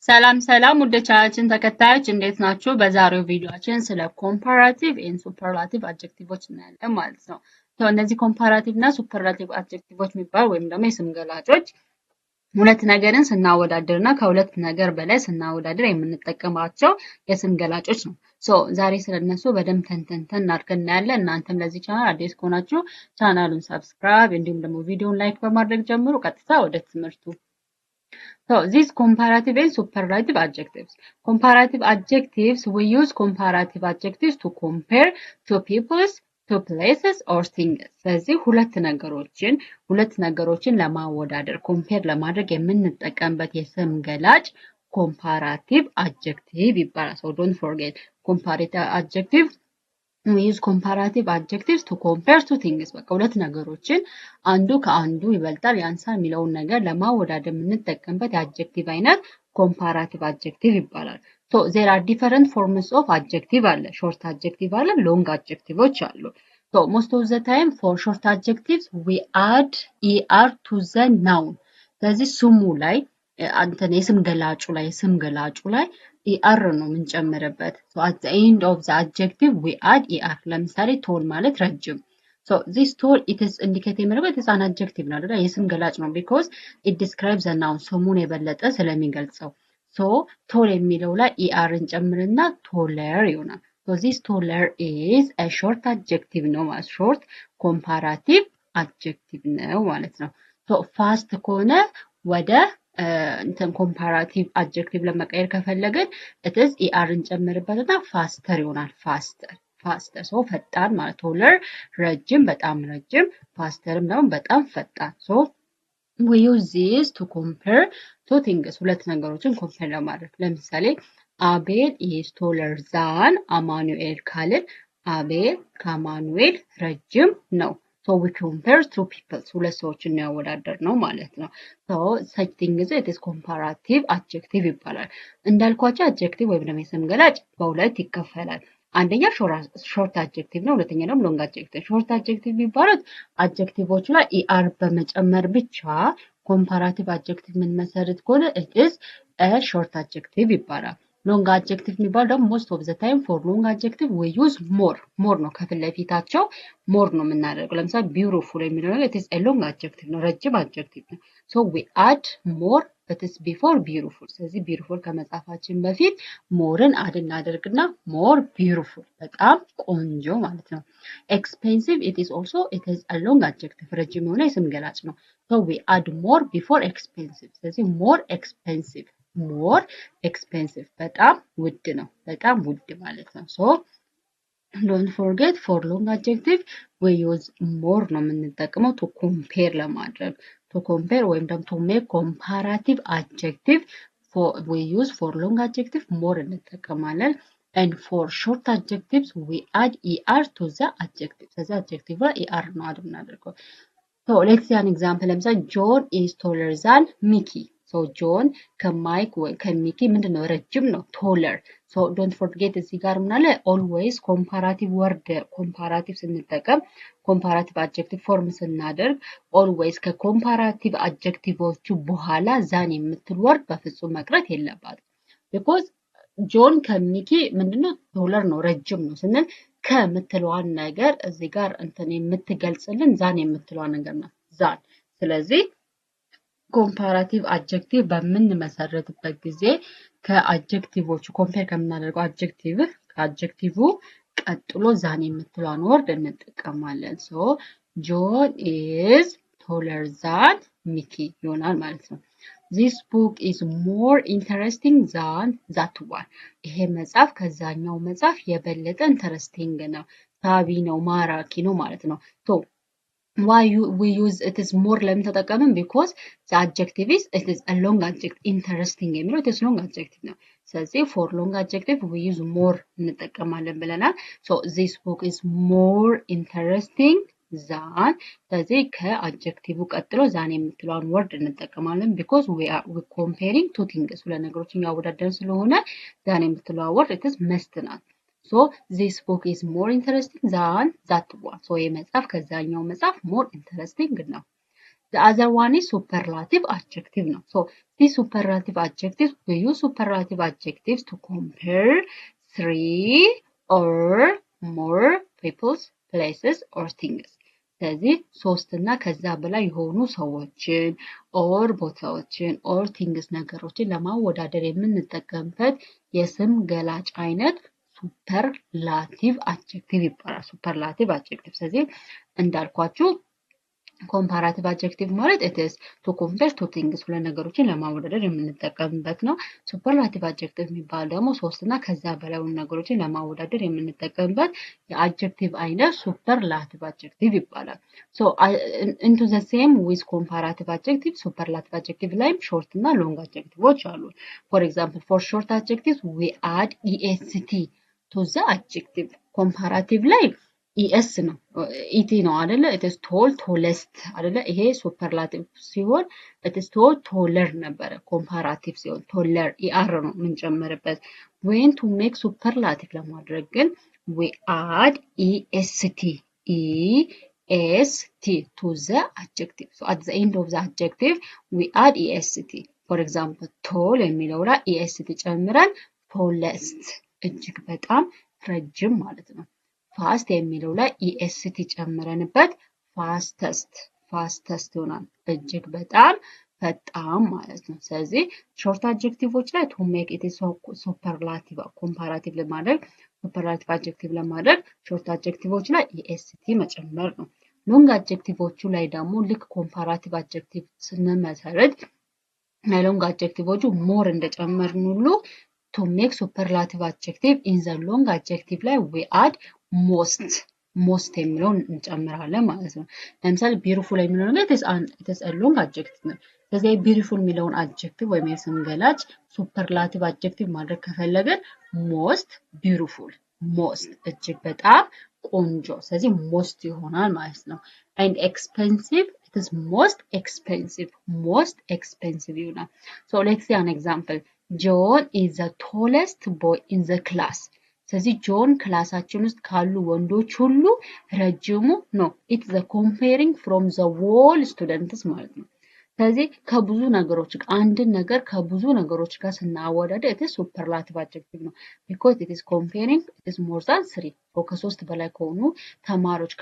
ሰላም ወደ ቻናላችን ተከታዮች እንዴት ናችሁ? በዛሬው ቪዲዮአችን ስለ ኮምፓራቲቭ ኤንድ ሱፐርላቲቭ አድጀክቲቮች እናያለን ማለት ነው። እነዚህ ኮምፓራቲቭ እና ሱፐርላቲቭ አድጀክቲቮች የሚባሉ ወይም ደግሞ የስም ገላጮች ሁለት ነገርን ስናወዳድርና ከሁለት ነገር በላይ ስናወዳድር የምንጠቀማቸው የስም ገላጮች ነው። ዛሬ ስለነሱ በደንብ ተንተን አድርገን እናያለን። እናንተም ለዚህ ቻናል አዲስ ከሆናችሁ ቻናሉን ሰብስክራይብ እንዲሁም ደግሞ ቪዲዮን ላይክ በማድረግ ጀምሩ። ቀጥታ ወደ ትምህርቱ these comparative and superlative adjectives. Comparative adjectives, we use comparative adjectives to compare two peoples, two places or things. ስለዚህ ሁለት ነገሮችን ለማወዳደር ኮምፔር ለማድረግ የምንጠቀምበት የስም ገላጭ comparative adjective ይባላል. So don't forget comparative adjective we use comparative adjectives to compare two things. በቃ ሁለት ነገሮችን አንዱ ከአንዱ ይበልጣል ያንሳል የሚለውን ነገር ለማወዳደር የምንጠቀምበት የአድጀክቲቭ አይነት comparative adjective ይባላል። So there are different forms of adjective አለ። short adjective አለ፣ long adjectives አሉ። So most of the time for short adjectives we add er to the noun. ስለዚህ ስሙ ላይ የስም ገላጩ ላይ er ነው የምንጨምርበት። So at the end of the adjective we add er. ለምሳሌ tall ማለት ረጅም። So this tall it is indicate የሚያደርገው it is an adjective ነው አይደል? የስም ገላጭ ነው because it describes the noun ስሙን የበለጠ ስለሚገልጸው። So tall የሚለው ላይ er እንጨምርና taller ይሆናል። So this taller is a short adjective ነው ማለት short comparative adjective ነው ማለት ነው። So fast ከሆነ ወደ comparative adjective ለመቀየር ከፈለግን it is er እንጨምርበትና faster ይሆናል faster so ፈጣን ማለት taller ረጅም በጣም ረጅም fasterም ደግሞ በጣም ፈጣን so we use this to compare two things ሁለት ነገሮችን compare ለማድረግ ለምሳሌ አቤል is taller than አማኑኤል ካልን አቤል ከአማኑኤል ረጅም ነው. So we compare two people. ሁለት ሰዎችን ነው ያወዳደርነው ማለት ነው. So such thing is it is comparative adjective ይባላል። እንዳልኳቸው adjective ወይም ደግሞ የስም ገላጭ በሁለት ይከፈላል። አንደኛ short adjective ነው፣ ሁለተኛ ደግሞ long adjective። short adjective የሚባሉት adjectiveዎቹ ላይ er በመጨመር ብቻ comparative adjective ምን መሰረት ከሆነ it is a short adjective ይባላል። long adjective የሚባል ደግሞ most of the time for long adjective we use more ነው ከፊት ለፊታቸው more ነው የምናደርገው። ለምሳሌ beautiful የሚለው ነገር it is a long adjective ነው ረጅም adjective ነው። So we add more that is before beautiful. ስለዚህ beautiful ከመጻፋችን በፊት moreን add እናደርግና more beautiful በጣም ቆንጆ ማለት ነው። expensive it is a long adjective ረጅም የሆነ የስም ገላጭ ነው። So we add more before expensive. ስለዚህ more expensive በጣም ውድ ነው በጣም ውድ ማለት ነው። So don't forget for long adjective we use more ነው የምንጠቀመው to compare ለማድረግ to compare ወይም ደግሞ to make comparative adjective we use for long adjective more እንጠቀማለን and for short adjectives we add er to the adjective ስለዚህ adjective ላይ er ነው አድ የምናደርገው። So let's see an example ለምሳሌ John is taller than Mickey. So John ከማይክ ወይ ከሚኪ ምንድነው ረጅም ነው taller. So don't forget እዚህ ጋር ምን አለ always comparative word comparative ስንጠቀም comparative adjective form ስናደርግ always ከcomparative adjectiveዎቹ በኋላ ዛን የምትል word በፍጹም መቅረት የለባትም because ጆን ከሚኪ ምንድነው taller ነው ረጅም ነው ስንል ከምትለዋን ነገር እዚህ ጋር እንትን የምትገልጽልን ዛን የምትለዋን ነገር ነው ዛን። ስለዚህ comparative adjective በምንመሰርትበት ጊዜ ከአድጀክቲቮቹ ኮምፔር ከምናደርገው ከአድጀክቲቭ ቀጥሎ ዛን የምትለዋን ወርድ እንጠቀማለን። So John is taller than Mickey ይሆናል ማለት ነው። This book is more interesting than that one. ይሄ መጽሐፍ ከዛኛው መጽሐፍ የበለጠ ኢንተረስቲንግ ነው ሳቢ ነው ማራኪ ነው ማለት ነው። So why we use it is more ለምን ተጠቀምን because the adjective is it is a long adjective interesting የሚለው it is long adjective ነው። ስለዚህ for long adjective we use more እንጠቀማለን ብለናል። So this book is more interesting than ስለዚህ ከአድጀክቲቭ ቀጥሎ ዛን የምትለዋን ወርድ እንጠቀማለን because we are comparing two things ሁለት ነገሮችን ያወዳደርን ስለሆነ ዛን የምትለዋ ወርድ it is must ናት። So this book is more interesting than that one. So የመጽሐፍ ከዛኛው መጽሐፍ more interesting ነው። The other one is superlative adjective ነው። So these superlative adjectives, we use superlative adjectives to compare three or more people's, places or things. ስለዚህ ሶስት እና ከዛ በላይ የሆኑ ሰዎችን ኦር ቦታዎችን ኦር ቲንግስ ነገሮችን ለማወዳደር የምንጠቀምበት የስም ገላጭ አይነት ሱፐርላቲቭ አድጀክቲቭ ይባላል። ሱፐርላቲቭ አድጀክቲቭ። ስለዚህ እንዳልኳችሁ ኮምፓራቲቭ አድጀክቲቭ ማለት it is to compare two things ሁለት ነገሮችን ለማወዳደር የምንጠቀምበት ነው። ሱፐርላቲቭ አድጀክቲቭ የሚባል ደግሞ ሶስት እና ከዛ በላይ የሆኑ ነገሮችን ለማወዳደር የምንጠቀምበት የአድጀክቲቭ አይነት ሱፐርላቲቭ አድጀክቲቭ ይባላል። So into the same with comparative adjective, superlative adjective ላይም ሾርት እና ሎንግ አድጀክቲቮች አሉ። For example, for short adjectives we add est to the adjective. comparative ላይ ኢኤስ ነው ኢቲ ነው አይደለ? it is tall, tallest አይደለ? ይሄ ሱፐርላቲቭ ሲሆን it is tall, taller ነበረ። ኮምፓራቲቭ ሲሆን taller ኢአር ነው የምንጨምርበት። when to make superlative ለማድረግ ግን we add est to the adjective. So at the end of the adjective we add est. For example, tall የሚለው ላይ est ጨምረን tallest እጅግ በጣም ረጅም ማለት ነው። ፋስት የሚለው ላይ ኢኤስቲ ጨምረንበት ፋስተስት ይሆናል። እጅግ በጣም ፈጣን ማለት ነው። ስለዚህ ሾርት አድጀክቲቮች ላይ to make it ሱፐርላቲቭ ኮምፓራቲቭ ለማድረግ ሱፐርላቲቭ አድጀክቲቭ ለማድረግ ሾርት አድጀክቲቮች ላይ ኢኤስቲ መጨመር ነው። ሎንግ አድጀክቲቮቹ ላይ ደግሞ ልክ ኮምፓራቲቭ አድጀክቲቭ ስንመሰረት ሎንግ አድጀክቲቮቹ ሞር እንደጨመርን ሁሉ to make superlative adjective in the long adjective ላይ we add most የሚለውን እንጨምራለን ማለት ነው። ለምሳሌ beautiful የሚለው ነገር it is a long adjective ነው። ስለዚህ beautiful የሚለውን adjective ወይም የስም ገላጭ superlative adjective ማድረግ ከፈለግን most beautiful most እጅግ በጣም ቆንጆ ስለዚህ most ይሆናል ማለት ነው። and expensive it is most expensive ይሆናል። So let's see an example. John is the tallest boy in the class. ስለዚህ ጆን ክላሳችን ውስጥ ካሉ ወንዶች ሁሉ ረጅሙ ነው። it's the comparing from the whole students ማለት ነው። ስለዚህ ከብዙ ነገሮች አንድን ነገር ከብዙ ነገሮች ጋር ስናወዳደር it is superlative adjective ነው። because it is comparing it is more than 3 ከሶስት በላይ ከሆኑ ተማሪዎች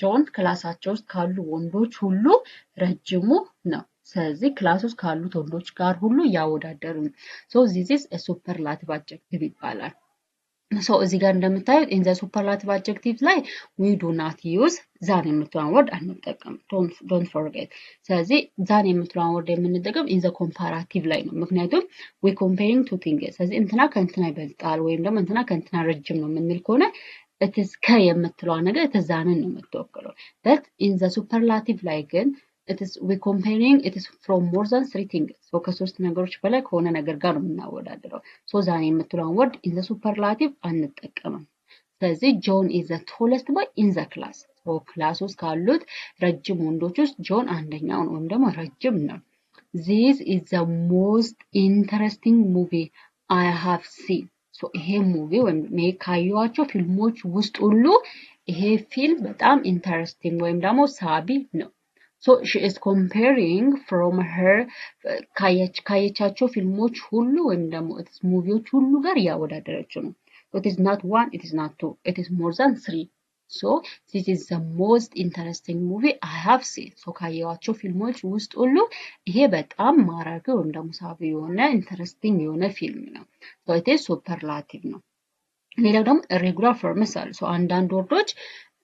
ጆን ክላሳቸው ውስጥ ካሉ ወንዶች ሁሉ ረጅሙ ነው። ስለዚህ ክላስ ውስጥ ካሉት ወንዶች ጋር ሁሉ ያወዳደሩ ነው። so this is a superlative adjective ይባላል። so እዚህ ጋር እንደምታዩት in the superlative adjectives ላይ we do not use than የምትለውን ወርድ አንጠቀም። don't forget። ስለዚህ than የምትለውን ወርድ የምንጠቀም in the comparative ላይ ነው። ምክንያቱም we comparing two things። ስለዚህ እንትና ከእንትና ይበልጣል ወይም ደግሞ እንትና ከእንትና ረጅም ነው የምንል ከሆነ it is ከ የምትለዋ ነገር ተዛንን ነው የምትወክለው። but in the superlative ላይ ግን we comparing it is from more than 3 things. So ከሶስት ነገሮች በላይ ከሆነ ነገር ጋር ነው የምናወዳድረው። so ዛን የምትለውን ወርድ in the superlative አንጠቀምም። ስለዚህ John is the tallest boy in the class. so ክላስ ውስጥ ካሉት ረጅም ወንዶች ውስጥ ጆን አንደኛው ነው ወይም ደግሞ ረጅም ነው። this is the most interesting movie I have seen. so ይሄ ሙቪ ወይም ካየኋቸው ፊልሞች ውስጥ ሁሉ ይሄ ፊልም በጣም ኢንተረስቲንግ ወይም ደግሞ ሳቢ ነው። So she is comparing from her ካየቻቸው ፊልሞች ሁሉ ወይም ደግሞ ሙቪዎች ሁሉ ጋር ያወዳደረችው ነው። it is not one, it is not two, it is more than 3. so this is the most interesting movie I have seen. so ካየዋቸው ፊልሞች ውስጥ ሁሉ ይሄ በጣም ማራኪ ወይም ደግሞ ሳቢ የሆነ ኢንተረስቲንግ የሆነ ፊልም ነው። so it is superlative ነው። ሌላው ደግሞ irregular forms አሉ። so አንዳንድ ወርዶች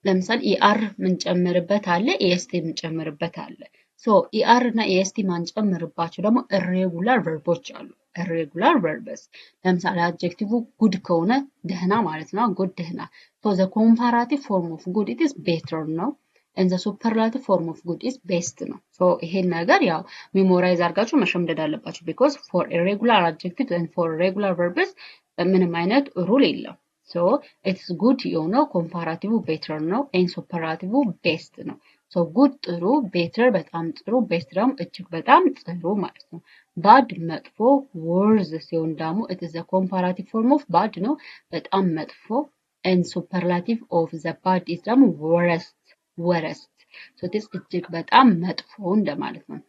ለምሳሌ ኢአር ምንጨምርበት አለ ኤስቲ ምንጨምርበት አለ። ሶ ኢአር እና ኤስቲ ማንጨምርባቸው ደግሞ ኢሬጉላር ቨርቦች አሉ። ኢሬጉላር ቨርብስ ለምሳሌ አድጀክቲቭ ጉድ ከሆነ ደህና ማለት ነው። ጉድ ደህና። ሶ ዘ ኮምፓራቲቭ ፎርም ኦፍ ጉድ ኢት ኢዝ ቤተር ነው and the superlative form of good is best ነው። ሶ ይሄን ነገር ያው ሜሞራይዝ አድርጋችሁ መሸምደድ አለባችሁ because for irregular adjectives and for regular verbs ምንም አይነት ሩል የለም። so it's good የሆነው ኮምፓራቲቭ better ነው and superlative best ነው። so good ጥሩ better በጣም ጥሩ best ደግሞ እጅግ በጣም ጥሩ ማለት ነው። bad መጥፎ worse ሲሆን ደግሞ it is the comparative form of bad ነው በጣም መጥፎ and superlative of the bad is ደግሞ worst So this እጅግ በጣም መጥፎ እንደማለት ነው።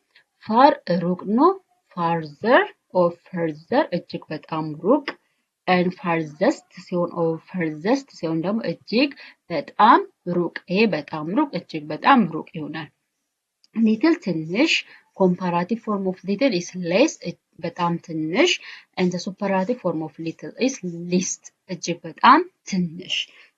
far ሩቅ ነው farther or further እጅግ በጣም ሩቅ and farthest ሲሆን or furthest ሲሆን ደግሞ እጅግ በጣም ሩቅ ይሄ በጣም ሩቅ እጅግ በጣም ሩቅ ይሆናል። little ትንሽ comparative form of little is less በጣም ትንሽ and the superlative form of little is least እጅግ በጣም ትንሽ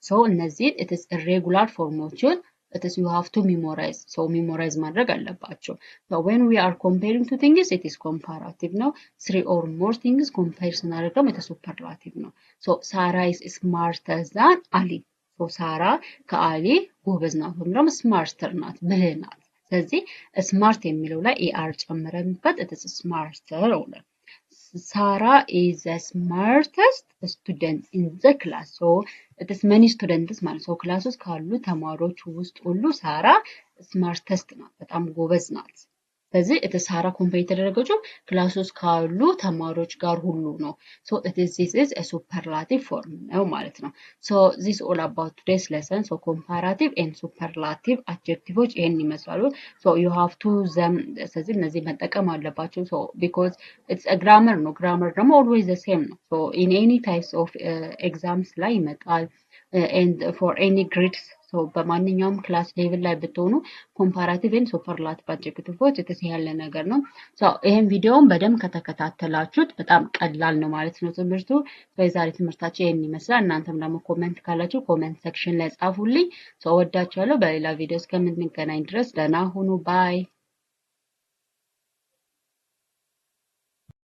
so እነዚህን it is irregular formoችን it is you have to memorize so memorize ማድረግ አለባቸው so when we are comparing two things it is comparative ነው 3 or more things compare ስናደርግ ደግሞ it is superlative ነው so Sarah is smarter than Ali so ሳራ ከአሊ ጎበዝ ናት ወይም ደግሞ smarter ናት ብልህ ናት ስለዚህ ስማርት የሚለው ላይ ኤአር ጨምረንበት it is smarter ሆነ Sarah is the smartest student in the class so it is many students ማለት ነው ክላስ ውስጥ ካሉ ተማሪዎች ውስጥ ሁሉ ሳራ smartest ናት በጣም ጎበዝ ናት ስለዚህ it is ሳራ ኮምፔር የተደረገችው ክላስ ውስጥ ካሉ ተማሪዎች ጋር ሁሉ ነው so this is a superlative form ነው ማለት ነው so this all about today's lesson so comparative and superlative adjectives ይሄን ይመስላሉ so you have to them ስለዚህ እነዚህ መጠቀም አለባችሁ so because it's a grammar ነው grammar ደግሞ always the same ነው so in any types of exams ላይ ይመጣል and for any grades so በማንኛውም ክላስ ሌቭል ላይ ብትሆኑ comparative and superlative adjectives የተያለ ነገር ነው so ይሄን ቪዲዮውን በደንብ ከተከታተላችሁት በጣም ቀላል ነው ማለት ነው ትምህርቱ በዛሬ ትምህርታችን ይሄን ይመስላል እናንተም ደግሞ ኮሜንት ካላችሁ ኮሜንት ሴክሽን ላይ ጻፉልኝ so ወዳችኋለሁ በሌላ ቪዲዮ እስከምንገናኝ ድረስ ደህና ሁኑ ባይ